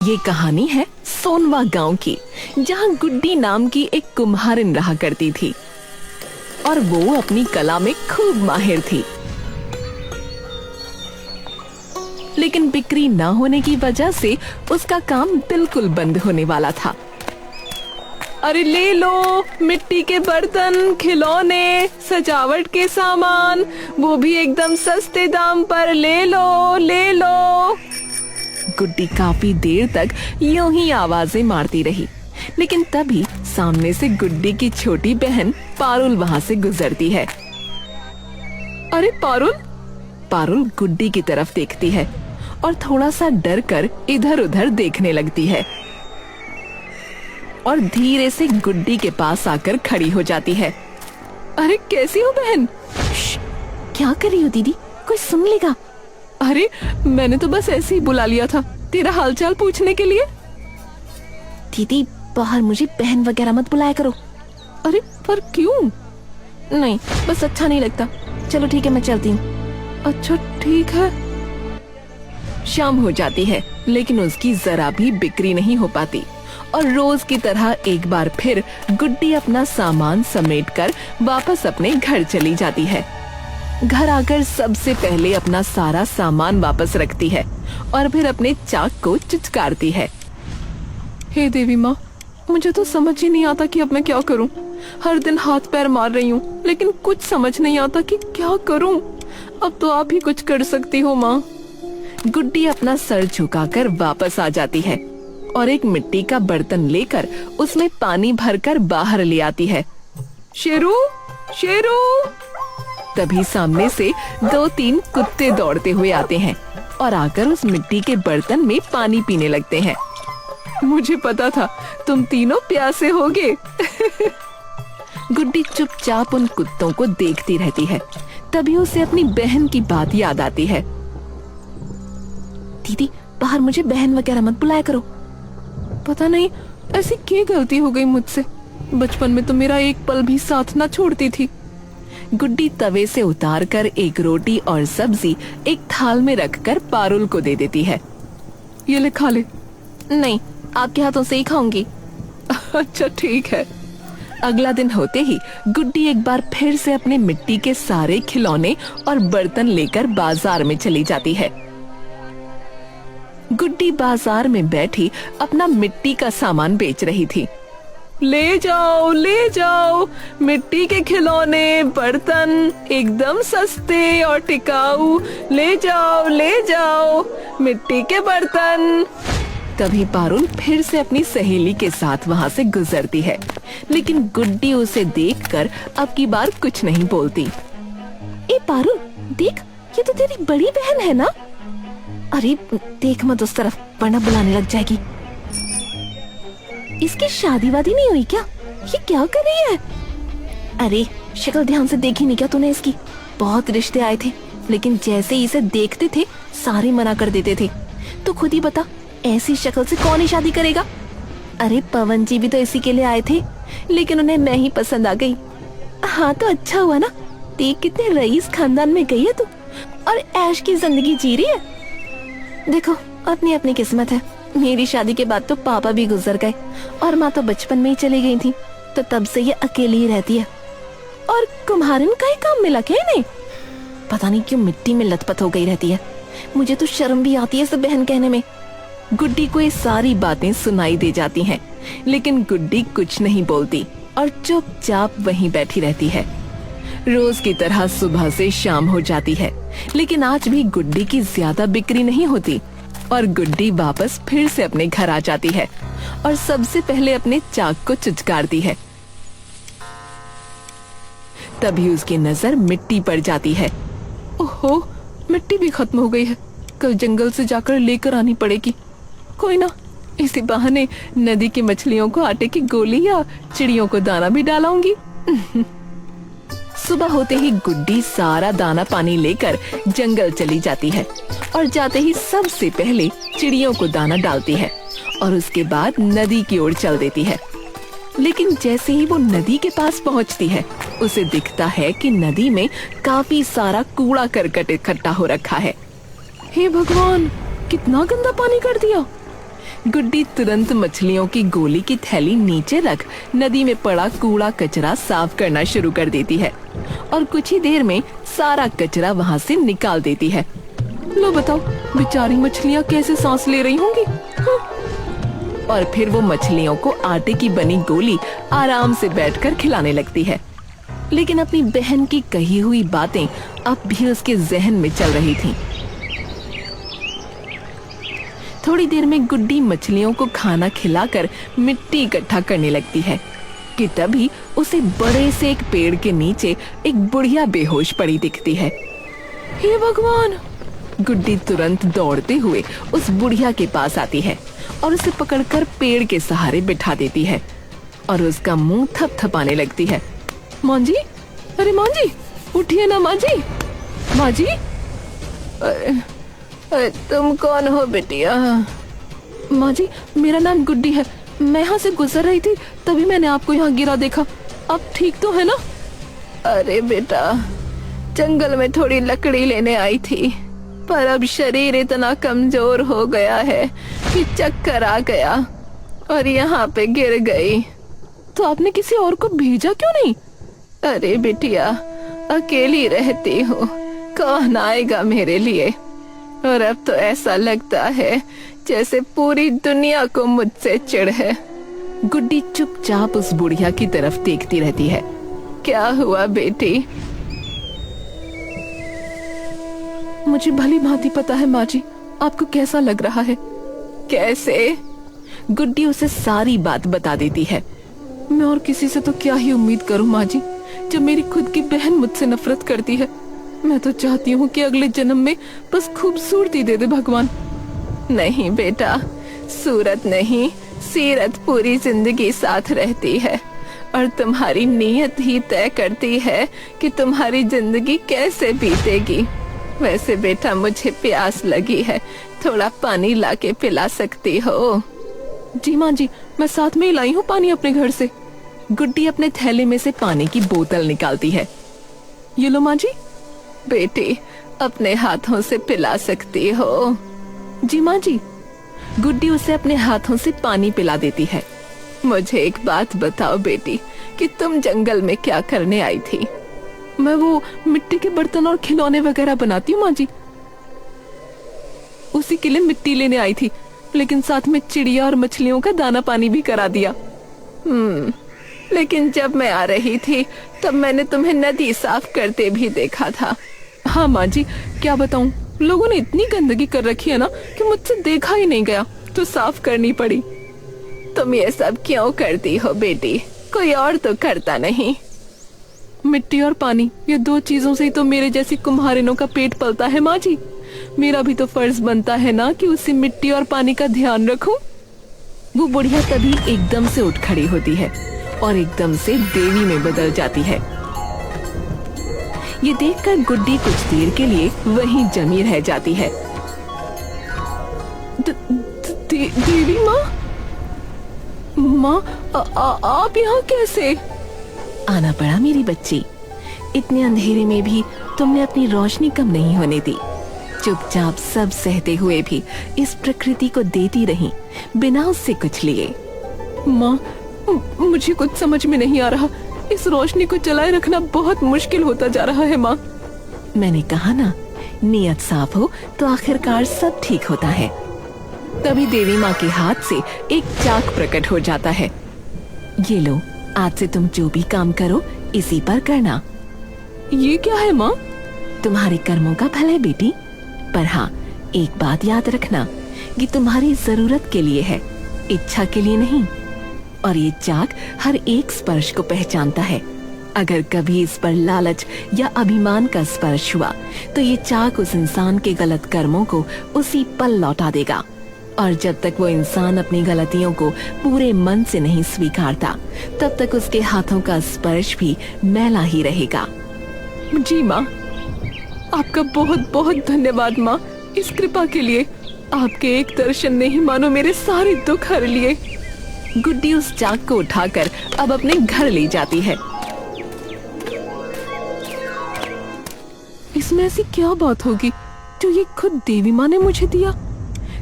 ये कहानी है सोनवा गांव की, जहां गुड्डी नाम की एक कुम्हारिन रहा करती थी और वो अपनी कला में खूब माहिर थी। लेकिन बिक्री न होने की वजह से उसका काम बिल्कुल बंद होने वाला था। अरे ले लो, मिट्टी के बर्तन, खिलौने, सजावट के सामान, वो भी एकदम सस्ते दाम पर, ले लो ले लो। गुड्डी काफी देर तक यूं ही आवाजें मारती रही, लेकिन तभी सामने से गुड्डी की छोटी बहन पारुल वहां से गुजरती है। अरे पारुल! पारुल गुड्डी की तरफ देखती है और थोड़ा सा डर कर इधर उधर देखने लगती है और धीरे से गुड्डी के पास आकर खड़ी हो जाती है। अरे कैसी हो बहन? क्या कर रही हो दीदी? कोई सुन लेगा। अरे मैंने तो बस ऐसे ही बुला लिया था, तेरा हालचाल पूछने के लिए। दीदी बाहर मुझे बहन वगैरह मत बुलाया करो। अरे पर क्यों? नहीं, बस अच्छा नहीं लगता। चलो ठीक है, मैं चलती हूँ। अच्छा ठीक है। शाम हो जाती है, लेकिन उसकी जरा भी बिक्री नहीं हो पाती और रोज की तरह एक बार फिर गुड्डी अपना सामान समेटकर वापस अपने घर चली जाती है। घर आकर सबसे पहले अपना सारा सामान वापस रखती है और फिर अपने चाक को चिचकारती है। हे देवी माँ, मुझे तो समझ ही नहीं आता कि अब मैं क्या करूं। हर दिन हाथ पैर मार रही हूँ, लेकिन कुछ समझ नहीं आता कि क्या करूं। अब तो आप ही कुछ कर सकती हो माँ। गुड्डी अपना सर झुकाकर वापस आ जाती है और एक मिट्टी का बर्तन लेकर उसमें पानी भरकर बाहर ले आती है। शेरू, शेरू! तभी सामने से 2-3 कुत्ते दौड़ते हुए आते हैं और आकर उस मिट्टी के बर्तन में पानी पीने लगते हैं। मुझे पता था तुम तीनों प्यासे होगे। गुड्डी चुपचाप उन कुत्तों को देखती रहती है। तभी उसे अपनी बहन की बात याद आती है। दीदी बाहर मुझे बहन वगैरह मत बुलाया करो। पता नहीं ऐसी क्या गलती हो गई मुझसे। बचपन में तो मेरा एक पल भी साथ ना छोड़ती थी। गुड्डी तवे से उतारकर एक रोटी और सब्जी एक थाल में रखकर पारुल को दे देती है। ये ले खा ले। नहीं, आपके हाथों से ही खाऊंगी। अच्छा ठीक है। अगला दिन होते ही गुड्डी एक बार फिर से अपने मिट्टी के सारे खिलौने और बर्तन लेकर बाजार में चली जाती है। गुड्डी बाजार में बैठी अपना मिट्टी का सामान बेच रही थी। ले जाओ, मिट्टी के खिलौने, बर्तन एकदम सस्ते और टिकाऊ। ले जाओ, मिट्टी के बर्तन। तभी पारुल फिर से अपनी सहेली के साथ वहाँ से गुजरती है, लेकिन गुड्डी उसे देखकर अब की बार कुछ नहीं बोलती। ए पारुल, देख, ये तो तेरी बड़ी बहन है ना? अरे देख मत उस तरफ, वरना बुलाने लग जाएगी। इसकी शादी वादी नहीं हुई क्या? ये क्या कर रही है? अरे शक्ल ध्यान से देखी नहीं क्या तूने इसकी? बहुत रिश्ते आए थे, लेकिन जैसे ही इसे देखते थे सारे मना कर देते थे। तो खुद ही बता, ऐसी शक्ल से कौन ही शादी करेगा? अरे पवन जी भी तो इसी के लिए आए थे, लेकिन उन्हें मैं ही पसंद आ गई। हाँ तो अच्छा हुआ ना, देख कितने रईस खानदान में गई है तू और ऐश की जिंदगी जी रही है। देखो अपनी अपनी किस्मत है। मेरी शादी के बाद तो पापा भी गुजर गए और माँ तो बचपन में ही चली गई थी, तो तब से ये अकेली ही रहती है। और कुम्हारिन का ही काम मिला क्या इन्हें? पता नहीं क्यों मिट्टी में लथपथ हो गई रहती है। मुझे तो शर्म भी आती है इसे बहन कहने में। गुड्डी को ये सारी बातें सुनाई दे जाती हैं, लेकिन गुड्डी कुछ नहीं बोलती और चुपचाप वहीं बैठी रहती है। रोज की तरह सुबह से शाम हो जाती है, लेकिन आज भी गुड्डी की ज्यादा बिक्री नहीं होती और गुड्डी वापस फिर से अपने घर आ जाती है और सबसे पहले अपने चाक को चिचकारती है। तभी उसकी नजर मिट्टी पर जाती है। ओहो, मिट्टी भी खत्म हो गई है। कल जंगल से जाकर लेकर आनी पड़ेगी। कोई ना, इसी बहाने नदी की मछलियों को आटे की गोली या चिड़ियों को दाना भी डालाऊंगी। सुबह होते ही गुड्डी सारा दाना पानी लेकर जंगल चली जाती है और जाते ही सबसे पहले चिड़ियों को दाना डालती है और उसके बाद नदी की ओर चल देती है। लेकिन जैसे ही वो नदी के पास पहुंचती है, उसे दिखता है कि नदी में काफी सारा कूड़ा करकट इकट्ठा हो रखा है। हे भगवान, कितना गंदा पानी कर दिया। गुड्डी तुरंत मछलियों की गोली की थैली नीचे रख नदी में पड़ा कूड़ा कचरा साफ करना शुरू कर देती है और कुछ ही देर में सारा कचरा वहाँ से निकाल देती है। लो बताओ, बेचारी मछलियाँ कैसे सांस ले रही होंगी। और फिर वो मछलियों को आटे की बनी गोली आराम से बैठकर खिलाने लगती है। लेकिन अपनी बहन की कही हुई बातें अब भी उसके जहन में चल रही थीं। थोड़ी देर में गुड्डी मछलियों को खाना खिलाकर मिट्टी इकट्ठा करने लगती है कि तभी उसे बड़े से एक पेड़ के नीचे एक बुढ़िया बेहोश पड़ी दिखती है। हे भगवान! गुड्डी तुरंत दौड़ते हुए उस बुढ़िया के पास आती है और उसे पकड़कर पेड़ के सहारे बिठा देती है और उसका मुंह थपथपाने लगती है। माँ जी, अरे माँ जी, उठिए ना माँ जी। माँ जी, तुम कौन हो बिटिया? माँ जी, मेरा नाम गुड्डी है। मैं यहाँ से गुजर रही थी, तभी मैंने आपको यहाँ गिरा देखा। आप ठीक तो है ना? अरे बेटा, जंगल में थोड़ी लकड़ी लेने आई थी, पर अब शरीर इतना कमजोर हो गया है कि चक्कर आ गया और यहाँ पे गिर गई। तो आपने किसी और को भेजा क्यों नहीं? अरे बिटिया, अकेली रहती हूँ, कौन आएगा मेरे लिए? और अब तो ऐसा लगता है जैसे पूरी दुनिया को मुझसे चिढ़ है। गुड्डी चुपचाप उस बुढ़िया की तरफ देखती रहती है। क्या हुआ बेटी? मुझे भली भांति पता है माँ जी, आपको कैसा लग रहा है। कैसे? गुड्डी उसे सारी बात बता देती है। मैं और किसी से तो क्या ही उम्मीद करूं माँ जी, जब मेरी खुद की बहन मुझसे नफरत करती है। मैं तो चाहती हूँ कि अगले जन्म में बस खूबसूरती दे दे भगवान। नहीं बेटा, सूरत नहीं, सीरत पूरी जिंदगी साथ रहती है और तुम्हारी नीयत ही तय करती है कि तुम्हारी जिंदगी कैसे बीतेगी। वैसे बेटा, मुझे प्यास लगी है, थोड़ा पानी लाके पिला सकती हो? जी माँ जी, मैं साथ में ही लाई हूँ पानी अपने घर से। गुड्डी अपने थैले में से पानी की बोतल निकालती है। ये लो माँ जी। बेटी, अपने हाथों से पिला सकती हो? जी माँ जी। गुड्डी उसे अपने हाथों से पानी पिला देती है। मुझे एक बात बताओ बेटी, कि तुम जंगल में क्या करने आई थी? मैं वो मिट्टी के बर्तन और खिलौने वगैरह बनाती हूँ माँ जी, उसी के लिए मिट्टी लेने आई थी, लेकिन साथ में चिड़िया और मछलियों का दाना पानी भी करा दिया। लेकिन जब मैं आ रही थी तब मैंने तुम्हें नदी साफ करते भी देखा था। हाँ माँ जी, क्या बताऊँ, लोगों ने इतनी गंदगी कर रखी है ना कि मुझसे देखा ही नहीं गया, तो साफ करनी पड़ी। तुम ये सब क्यों करती हो बेटी? कोई और तो करता नहीं। मिट्टी और पानी, ये दो चीजों से ही तो मेरे जैसी कुम्हारिनों का पेट पलता है माँ जी। मेरा भी तो फर्ज बनता है ना कि उसी मिट्टी और पानी का ध्यान रखूं। वो बुढ़िया तभी एकदम से उठ खड़ी होती है और एकदम से देवी में बदल जाती है। ये देखकर गुड्डी कुछ देर के लिए वहीं जमी रह जाती है। देवी माँ, आप यहाँ कैसे? आना पड़ा मेरी बच्ची, इतने अंधेरे में भी तुमने अपनी रोशनी कम नहीं होने दी। चुपचाप सब सहते हुए भी इस प्रकृति को देती रही, बिना उससे कुछ लिए। माँ, मुझे कुछ समझ में नहीं आ रहा, इस रोशनी को जलाए रखना बहुत मुश्किल होता जा रहा है माँ। मैंने कहा ना, नियत साफ हो तो आखिरकार सब ठीक होता है। तभी देवी माँ के हाथ से एक चाक प्रकट हो जाता है। ये लो, आज से तुम जो भी काम करो इसी पर करना। ये क्या है माँ? तुम्हारे कर्मों का फल है बेटी, पर हाँ, एक बात याद रखना, ये तुम्हारी जरूरत के लिए है, इच्छा के लिए नहीं। और ये चाक हर एक स्पर्श को पहचानता है। अगर कभी इस पर लालच या अभिमान का स्पर्श हुआ तो ये चाक उस इंसान के गलत कर्मों को उसी पल लौटा देगा। और जब तक वो इंसान अपनी गलतियों को पूरे मन से नहीं स्वीकारता, तब तक उसके हाथों का स्पर्श भी मैला ही रहेगा। जी माँ, आपका बहुत बहुत धन्यवाद माँ, इस कृपा के लिए। आपके एक दर्शन ने ही मानो मेरे सारे दुख हर लिए। गुड्डी उस चाक को उठाकर अब अपने घर ले जाती है। इसमें ऐसी क्या बात होगी जो ये खुद देवी माँ ने मुझे दिया?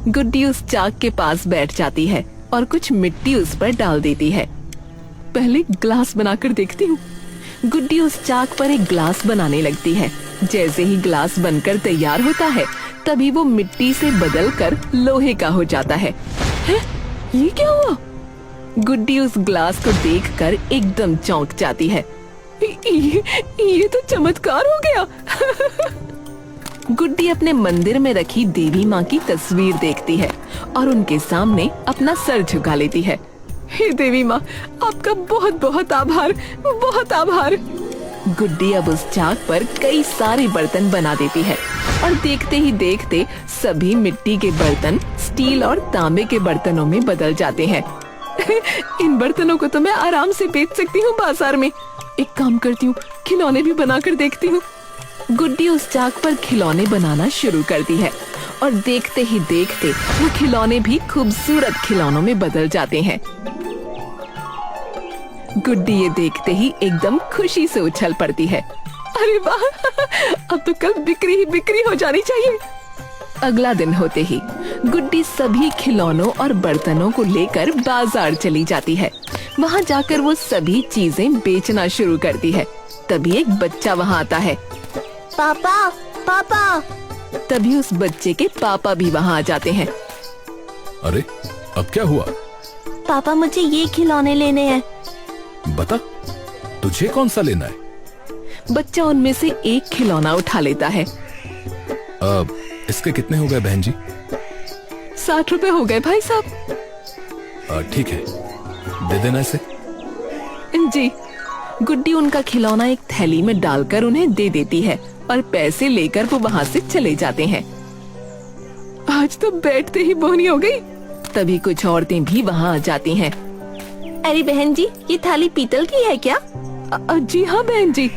गुड्डी उस चाक के पास बैठ जाती है और कुछ मिट्टी उस पर डाल देती है। पहले ग्लास बनाकर देखती हूँ। गुड्डी उस चाक पर एक ग्लास बनाने लगती है। जैसे ही ग्लास बनकर तैयार होता है तभी वो मिट्टी से बदलकर लोहे का हो जाता है। हैं? ये क्या हुआ? गुड्डी उस ग्लास को देखकर एकदम चौंक जाती है। ये तो चमत्कार हो गया। गुड्डी अपने मंदिर में रखी देवी माँ की तस्वीर देखती है और उनके सामने अपना सर झुका लेती है। हे देवी माँ, आपका बहुत बहुत आभार, बहुत आभार। गुड्डी अब उस चाक पर कई सारे बर्तन बना देती है और देखते ही देखते सभी मिट्टी के बर्तन स्टील और तांबे के बर्तनों में बदल जाते हैं। इन बर्तनों को तो मैं आराम से बेच सकती हूँ बाजार में। एक काम करती हूँ, खिलौने भी बनाकर देखती हूँ। गुड्डी उस चाक पर खिलौने बनाना शुरू करती है और देखते ही देखते वो खिलौने भी खूबसूरत खिलौनों में बदल जाते हैं। गुड्डी ये देखते ही एकदम खुशी से उछल पड़ती है। अरे वाह, अब तो कल बिक्री ही बिक्री हो जानी चाहिए। अगला दिन होते ही गुड्डी सभी खिलौनों और बर्तनों को लेकर बाजार चली जाती है। वहाँ जाकर वो सभी चीजें बेचना शुरू करती है। तभी एक बच्चा वहाँ आता है। पापा, पापा। तभी उस बच्चे के पापा भी वहाँ आ जाते हैं। अरे, अब क्या हुआ? पापा, मुझे ये खिलौने लेने हैं। बता, तुझे कौन सा लेना है? बच्चा उनमें से एक खिलौना उठा लेता है। अब इसके कितने हो गए बहन जी? 60 रुपए हो गए भाई साहब। ठीक है, दे देना इसे। जी। गुड्डी उनका खिलौना एक थैली में डालकर उन्हें दे देती है और पैसे लेकर वो वहाँ से चले जाते हैं। आज तो बैठते ही बोनी हो गई। तभी कुछ औरतें भी वहाँ आ जाती हैं। अरे बहन जी, ये थाली पीतल की है क्या? जी हाँ बहन जी।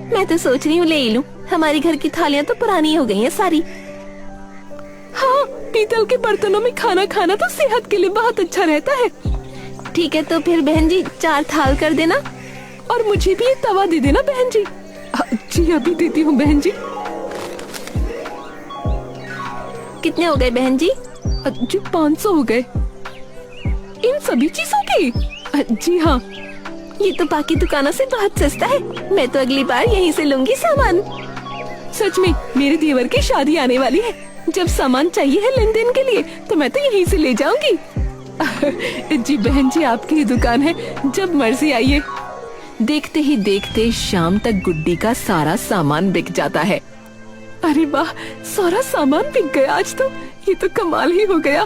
मैं तो सोच रही हूँ ले लूं। हमारे घर की थालियाँ तो पुरानी हो गई हैं सारी। हाँ, पीतल के बर्तनों में खाना खाना तो सेहत के लिए बहुत अच्छा रहता है। ठीक है, तो फिर बहन जी 4 थाल कर देना। और मुझे भी ये तवा दे देना बहन जी। जी अभी देती हूँ बहन जी। कितने हो गए बहन जी? जी 500 हो गए। इन सभी चीजों की? जी हाँ। ये तो बाकी दुकानों से बहुत सस्ता है। मैं तो अगली बार यहीं से लूंगी सामान। सच में, मेरे देवर की शादी आने वाली है। जब सामान चाहिए है लेन देन के लिए तो मैं तो यहीं से ले जाऊंगी। जी बहन जी, आपकी ही दुकान है, जब मर्जी आइए। देखते ही देखते शाम तक गुड्डी का सारा सामान बिक जाता है। अरे वाह, सारा सामान बिक गया आज तो। ये तो कमाल ही हो गया।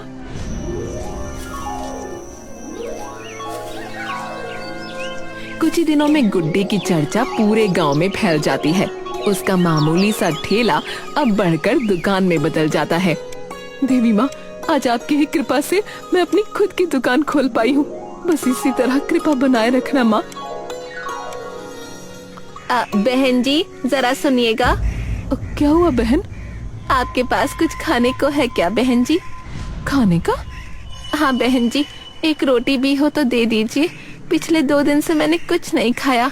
कुछ ही दिनों में गुड्डी की चर्चा पूरे गांव में फैल जाती है। उसका मामूली सा ठेला अब बढ़कर दुकान में बदल जाता है। देवी माँ, आज आपकी ही कृपा से मैं अपनी खुद की दुकान खोल पाई हूँ। बस इसी तरह कृपा बनाए रखना माँ। बहन जी, जरा सुनिएगा। क्या हुआ बहन? आपके पास कुछ खाने को है क्या बहन जी? खाने का? हाँ बहन जी, एक रोटी भी हो तो दे दीजिए। पिछले 2 दिन से मैंने कुछ नहीं खाया।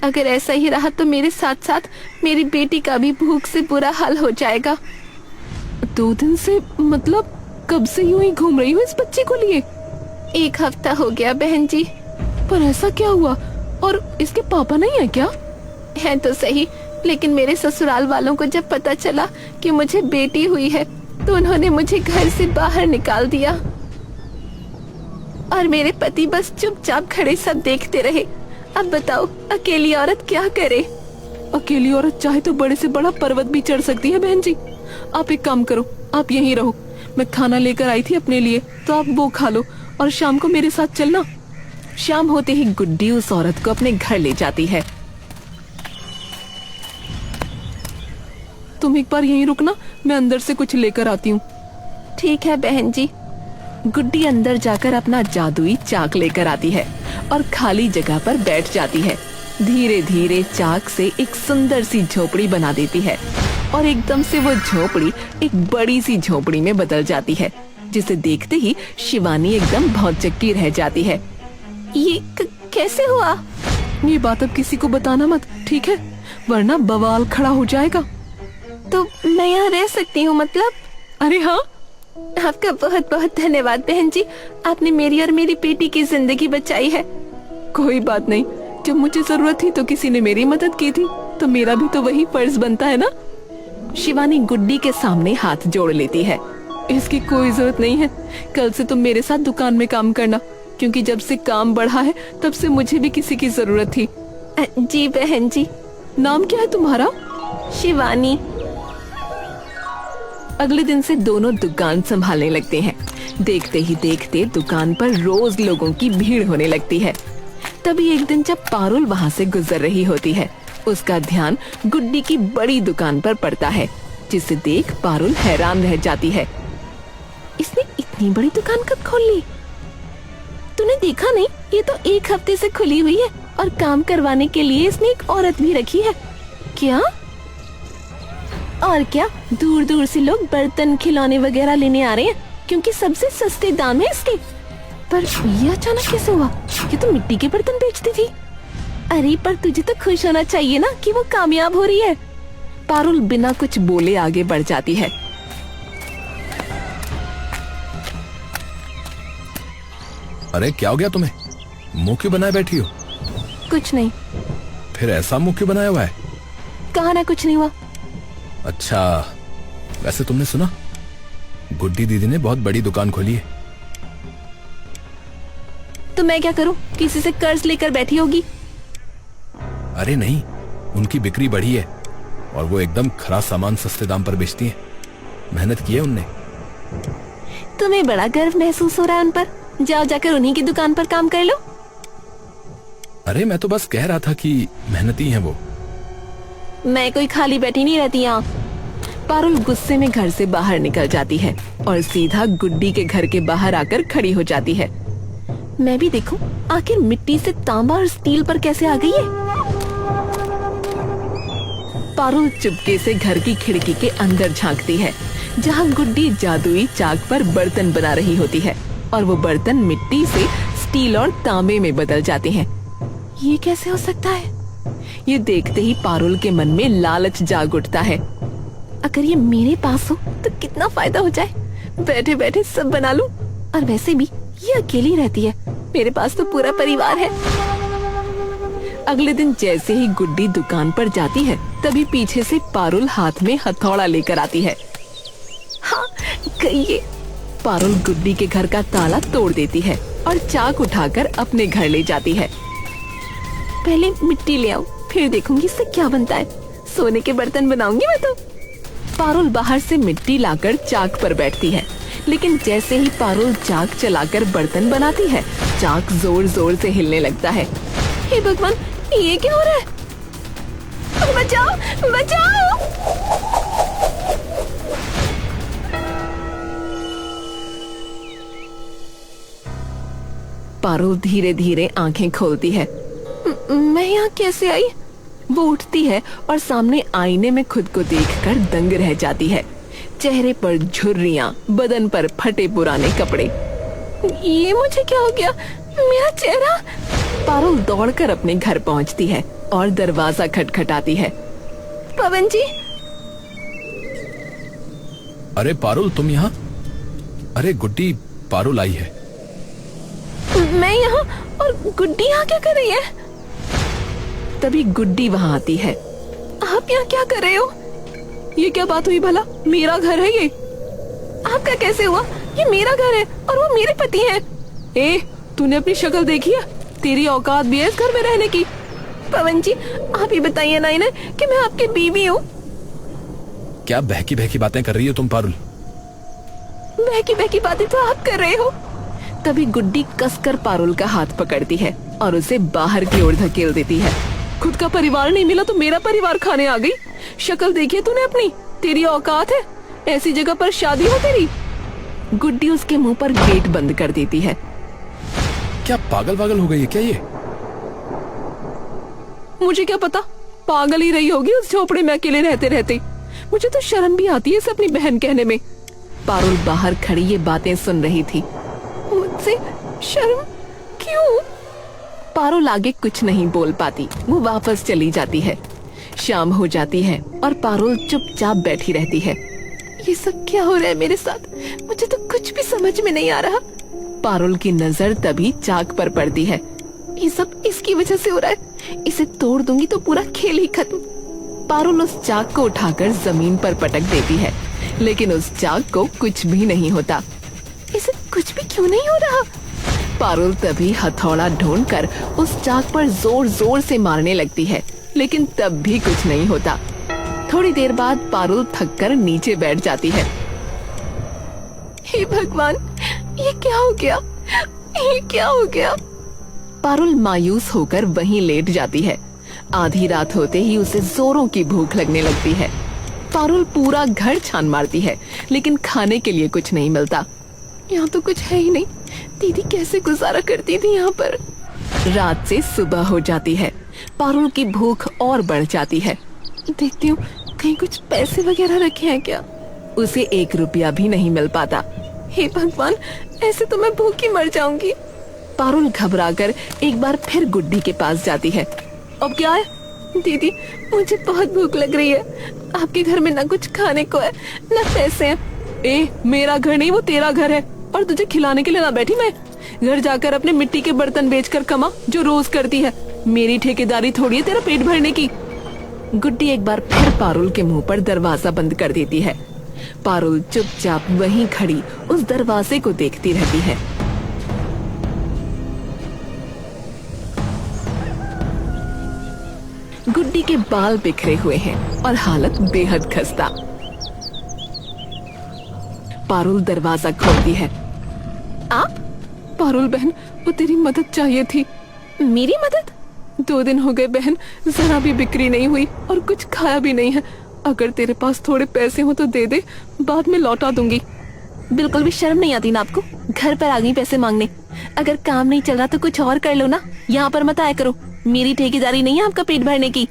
अगर ऐसा ही रहा तो मेरे साथ साथ मेरी बेटी का भी भूख से बुरा हाल हो जाएगा। 2 दिन से मतलब कब से यूं ही घूम रही हूँ इस बच्चे को लिए? 1 हफ्ता हो गया बहन जी। पर ऐसा क्या हुआ? और इसके पापा नहीं है क्या? है तो सही, लेकिन मेरे ससुराल वालों को जब पता चला कि मुझे बेटी हुई है तो उन्होंने मुझे घर से बाहर निकाल दिया और मेरे पति बस चुपचाप खड़े सब देखते रहे। अब बताओ, अकेली औरत क्या करे? अकेली औरत चाहे तो बड़े से बड़ा पर्वत भी चढ़ सकती है बहन जी। आप एक काम करो, आप यहीं रहो। मैं खाना लेकर आई थी अपने लिए, तो आप वो खा लो और शाम को मेरे साथ चलना। शाम होते ही गुड्डी उस औरत को अपने घर ले जाती है। तुम एक बार यहीं रुकना, मैं अंदर से कुछ लेकर आती हूँ। ठीक है बहन जी। गुड्डी अंदर जाकर अपना जादुई चाक लेकर आती है और खाली जगह पर बैठ जाती है। धीरे धीरे चाक से एक सुंदर सी झोपड़ी बना देती है और एकदम से वो झोपड़ी एक बड़ी सी झोपड़ी में बदल जाती है, जिसे देखते ही शिवानी एकदम भौचक्की रह जाती है। ये कैसे हुआ? ये बात अब किसी को बताना मत, ठीक है? वरना बवाल खड़ा हो जाएगा। तो मैं यहाँ रह सकती हूँ मतलब? अरे हाँ, आपका बहुत बहुत धन्यवाद बहन जी, आपने मेरी और मेरी बेटी की जिंदगी बचाई है। कोई बात नहीं, जब मुझे जरूरत थी तो किसी ने मेरी मदद की थी, तो मेरा भी तो वही फर्ज बनता है ना। शिवानी गुड्डी के सामने हाथ जोड़ लेती है। इसकी कोई जरूरत नहीं है, कल से तुम मेरे साथ दुकान में काम करना, क्योंकि जब से काम बढ़ा है तब से मुझे भी किसी की जरूरत थी। जी बहन जी। नाम क्या है तुम्हारा? शिवानी। अगले दिन से दोनों दुकान संभालने लगते हैं। देखते ही देखते दुकान पर रोज लोगों की भीड़ होने लगती है। तभी एक दिन जब पारुल वहाँ से गुजर रही होती है, उसका ध्यान गुड्डी की बड़ी दुकान पर पड़ता है, जिसे देख पारुल हैरान रह जाती है। इसने इतनी बड़ी दुकान कब खोल ली? तूने देखा नहीं, ये तो 1 हफ्ते से खुली हुई है और काम करवाने के लिए इसने एक औरत भी रखी है। क्या? और क्या, दूर दूर से लोग बर्तन खिलौने वगैरह लेने आ रहे हैं, क्योंकि सबसे सस्ते दाम है इसके। पर ये अचानक कैसे हुआ? ये तो मिट्टी के बर्तन बेचती थी। अरे पर तुझे तो खुश होना चाहिए ना कि वो कामयाब हो रही है। पारुल बिना कुछ बोले आगे बढ़ जाती है। अरे क्या हो गया तुम्हें? मुंह क्यों बनाए बैठी हो? कुछ नहीं। फिर ऐसा मुंह क्यों बनाया हुआ है? कहा ना कुछ नहीं हुआ। अच्छा, वैसे तुमने सुना, गुड्डी दीदी ने बहुत बड़ी दुकान खोली है। तो मैं क्या करूं? किसी से कर्ज लेकर बैठी होगी। अरे नहीं, उनकी बिक्री बढ़ी है और वो एकदम खरा सामान सस्ते दाम पर बेचती हैं। मेहनत की है उनने। तुम्हें बड़ा गर्व महसूस हो रहा है उन पर। जाओ जाकर उन्हीं की दुकान पर काम कर लो। अरे मैं तो बस कह रहा था कि मेहनती हैं वो। मैं कोई खाली बैठी नहीं रहती यहाँ। पारुल गुस्से में घर से बाहर निकल जाती है और सीधा गुड्डी के घर के बाहर आकर खड़ी हो जाती है। मैं भी देखूं आखिर मिट्टी से तांबा और स्टील पर कैसे आ गई है। पारुल चुपके से घर की खिड़की के अंदर झांकती है, जहाँ गुड्डी जादुई चाक पर बर्तन बना रही होती है और वो बर्तन मिट्टी से स्टील और तांबे में बदल जाते हैं। ये कैसे हो सकता है? ये देखते ही पारुल के मन में लालच जाग उठता है। अगर ये मेरे पास हो तो कितना फायदा हो जाए। बैठे बैठे सब बना लूं। और वैसे भी ये अकेली रहती है, मेरे पास तो पूरा परिवार है। अगले दिन जैसे ही गुड्डी दुकान पर जाती है, तभी पीछे से पारुल हाथ में हथौड़ा लेकर आती है। हाँ, गई ये। पारुल गुड्डी के घर का ताला तोड़ देती है और चाक उठाकर अपने घर ले जाती है। पहले मिट्टी ले आऊं, फिर देखूंगी इससे क्या बनता है। सोने के बर्तन बनाऊंगी मैं तो। पारुल बाहर से मिट्टी लाकर चाक पर बैठती है, लेकिन जैसे ही पारुल चाक चलाकर बर्तन बनाती है, चाक जोर जोर से हिलने लगता है। हे भगवान, ये क्या हो रहा है? बचाओ, बचाओ! पारुल धीरे धीरे आंखें खोलती है। मैं यहाँ कैसे आई? वो उठती है और सामने आईने में खुद को देखकर दंग रह जाती है। चेहरे पर झुर्रियां, बदन पर फटे पुराने कपड़े। ये मुझे क्या हो गया? मेरा चेहरा। पारुल दौड़कर अपने घर पहुंचती है और दरवाजा खटखटाती है। पवन जी। अरे पारुल, तुम यहाँ? अरे गुड्डी, पारुल आई है। मैं यहाँ, और गुड्डी यहाँ क्या कर रही है? तभी गुड्डी वहाँ आती है। आप यहाँ क्या कर रहे हो? ये क्या बात हुई भला? मेरा घर है ये। आपका कैसे हुआ? ये मेरा घर है और वो मेरे पति हैं। ए, तूने अपनी शक्ल देखी है? तेरी औकात भी है इस घर में रहने की? पवन जी, आप ही बताइए ना इन्हें कि मैं आपकी बीवी हूँ। क्या बहकी बहकी बातें कर रही हो तुम पारुल? बहकी बहकी बातें तो आप कर रहे हो। तभी गुड्डी कसकर पारुल का हाथ पकड़ती है और उसे बाहर की ओर धकेल देती है। खुद का परिवार नहीं मिला तो मेरा परिवार खाने आ गई। शक्ल देखी तूने अपनी? तेरी औकात है? ऐसी जगह पर शादी हो तेरी? गुड्डी उसके मुंह पर गेट बंद कर देती है। क्या पागल पागल हो गई है क्या ये? मुझे क्या पता, पागल ही रही होगी उस झोपड़े में अकेले रहते रहते। मुझे तो शर्म भी आती है इसे अपनी बहन कहने में। पारुल बाहर खड़ी ये बातें सुन रही थी। मुझसे शर्म क्यों? पारुल आगे कुछ नहीं बोल पाती, वो वापस चली जाती है। शाम हो जाती है और पारुल चुपचाप बैठी रहती है। ये सब क्या हो रहा है मेरे साथ? मुझे तो कुछ भी समझ में नहीं आ रहा। पारुल की नजर तभी चाक पर पड़ती है। ये सब इसकी वजह से हो रहा है। इसे तोड़ दूंगी तो पूरा खेल ही खत्म। पारुल उस चाक को उठाकर जमीन पर पटक देती है, लेकिन उस चाक को कुछ भी नहीं होता। इसे कुछ भी क्यों नहीं हो रहा? पारुल तभी हथौड़ा ढूंढकर उस चाक पर जोर जोर से मारने लगती है, लेकिन तब भी कुछ नहीं होता। थोड़ी देर बाद पारुल थककर नीचे बैठ जाती है। हे भगवान, ये क्या हो गया? ये क्या हो गया? पारुल मायूस होकर वहीं लेट जाती है। आधी रात होते ही उसे जोरों की भूख लगने लगती है। पारुल पूरा घर छान मारती है, लेकिन खाने के लिए कुछ नहीं मिलता। यहाँ तो कुछ है ही नहीं। दीदी कैसे गुजारा करती थी यहाँ पर? रात से सुबह हो जाती है। पारुल की भूख और बढ़ जाती है। देखती हूँ कहीं कुछ पैसे वगैरह रखे हैं क्या। उसे 1 रुपया भी नहीं मिल पाता। हे भगवान, ऐसे तो मैं भूखी मर जाऊंगी। पारुल घबराकर एक बार फिर गुड्डी के पास जाती है। अब क्या है? दीदी, मुझे बहुत भूख लग रही है। आपके घर में ना कुछ खाने को है, ना पैसे हैं। मेरा घर नहीं, वो तेरा घर है, और तुझे खिलाने के लिए ना बैठी मैं। घर जाकर अपने मिट्टी के बर्तन बेचकर कमा, जो रोज करती है। मेरी ठेकेदारी थोड़ी है तेरा पेट भरने की। गुड्डी एक बार फिर पारुल के मुंह पर दरवाजा बंद कर देती है। पारुल चुपचाप वहीं खड़ी उस दरवाजे को देखती रहती है। गुड्डी के बाल बिखरे हुए हैं और हालत बेहद खस्ता। पारुल दरवाजा खोलती है। आप? पारुल बहन, वो तेरी मदद चाहिए थी। मेरी मदद? 2 दिन हो गए बहन, जरा भी बिक्री नहीं हुई और कुछ खाया भी नहीं है। अगर तेरे पास थोड़े पैसे हो तो दे दे, बाद में लौटा दूंगी। बिल्कुल भी शर्म नहीं आती ना आपको? घर पर आ गई पैसे मांगने। अगर काम नहीं चल रहा तो कुछ और कर लो ना, यहाँ पर मत आया करो। मेरी ठेकेदारी नहीं है आपका पेट भरने की।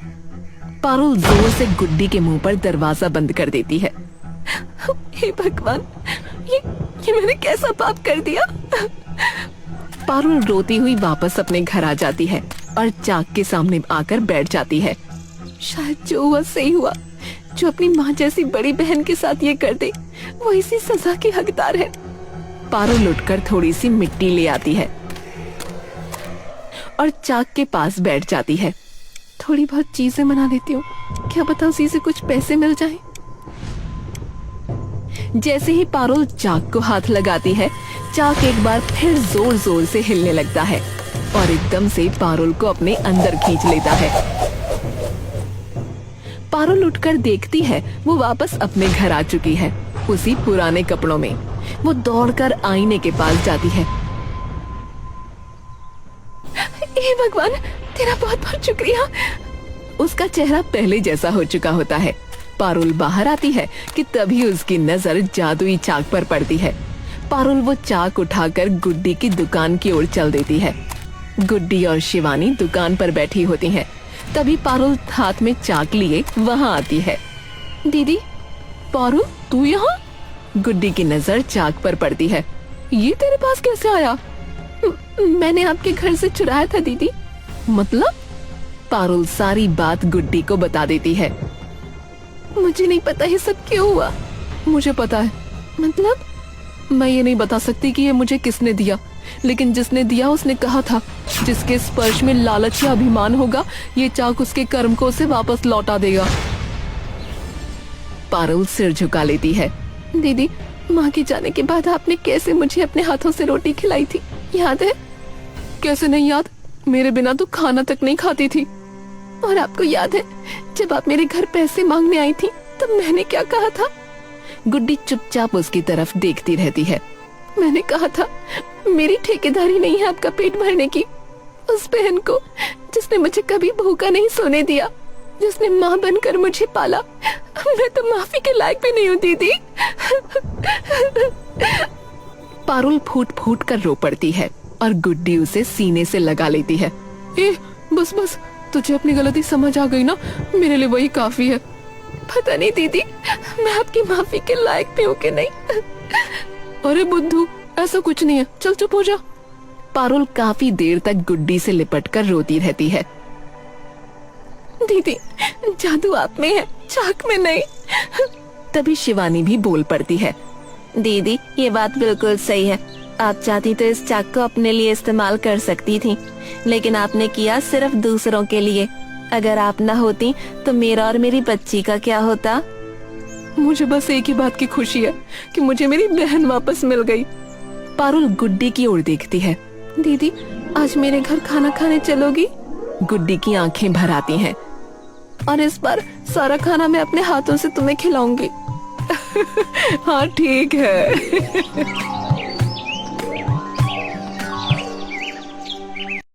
पारुल जोर से गुड्डी के मुंह पर दरवाजा बंद कर देती है। हे भगवान, ये मैंने कैसा पाप कर दिया? पारुल रोती हुई वापस अपने घर आ जाती है और चाक के सामने आकर बैठ जाती है। शायद जो हुआ सही हुआ। जो अपनी माँ जैसी बड़ी बहन के साथ ये कर दे, वो इसी सजा की हकदार है। पारुल उठकर थोड़ी सी मिट्टी ले आती है और चाक के पास बैठ जाती है। थोड़ी बहुत चीजें बना लेती हूँ, क्या पता उसी से कुछ पैसे मिल जाएं। जैसे ही पारुल चाक को हाथ लगाती है, चाक एक बार फिर जोर जोर से हिलने लगता है और एकदम से पारुल को अपने अंदर खींच लेता है। पारुल उठकर देखती है, वो वापस अपने घर आ चुकी है, उसी पुराने कपड़ों में। वो दौड़कर आईने के पास जाती है। हे भगवान, तेरा बहुत बहुत शुक्रिया। उसका चेहरा पहले जैसा हो चुका होता है। पारुल बाहर आती है कि तभी उसकी नजर जादुई चाक पर पड़ती है। पारुल वो चाक उठाकर गुड्डी की दुकान की ओर चल देती है। गुड्डी और शिवानी दुकान पर बैठी होती हैं। तभी पारुल हाथ में चाक लिए वहाँ आती है। दीदी, पारुल तू यहाँ? गुड्डी की नजर चाक पर पड़ती है। ये तेरे पास कैसे आया? मैंने आपके घर से चुराया था दीदी। मतलब? पारुल सारी बात गुड्डी को बता देती है। मुझे नहीं पता ये सब क्यों हुआ। मुझे पता है। मतलब? मैं ये नहीं बता सकती कि ये मुझे किसने दिया, लेकिन जिसने दिया उसने कहा था जिसके स्पर्श में लालच या अभिमान होगा, ये चाक उसके कर्म को उसे वापस लौटा देगा। पारुल सिर झुका लेती है। दीदी, माँ के जाने के बाद आपने कैसे मुझे अपने हाथों से रोटी खिलाई थी, याद है? कैसे नहीं याद? मेरे बिना तो खाना तक नहीं खाती थी। और आपको याद है जब आप मेरे घर पैसे मांगने आई थी तब मैंने क्या कहा था? गुड्डी चुपचाप उसकी तरफ देखती रहती है। मैंने कहा था मेरी ठेकेदारी नहीं है आपका पेट भरने की। उस बहन को जिसने मुझे कभी भूखा नहीं सोने दिया, जिसने माँ बनकर मुझे पाला, मैं तो माफी के लायक भी नहीं हूँ दीदी। पारुल फूट फूट कर रो पड़ती है और गुड्डी उसे सीने से लगा लेती है। बस बस, तुझे अपनी गलती समझ आ गई ना, मेरे लिए वही काफी है। पता नहीं दीदी, मैं आपकी माफी के लायक भी हूँ कि नहीं। अरे बुद्धू, ऐसा कुछ नहीं है, चल चुप हो जा। पारुल काफी देर तक गुड्डी से लिपटकर रोती रहती है। दीदी, जादू आप में है, चाक में नहीं। तभी शिवानी भी बोल पड़ती है। दीदी ये बात बिल्कुल सही है, आप चाहती तो इस चाक को अपने लिए इस्तेमाल कर सकती थी, लेकिन आपने किया सिर्फ दूसरों के लिए। अगर आप ना होती तो मेरा और मेरी बच्ची का क्या होता? मुझे बस एक ही बात की खुशी है कि मुझे मेरी बहन वापस मिल गई। पारुल गुड्डी की ओर देखती है। दीदी आज मेरे घर खाना खाने चलोगी? गुड्डी की आंखें भर आती हैं। और इस बार सारा खाना मैं अपने हाथों से तुम्हें खिलाऊंगी। हाँ ठीक है।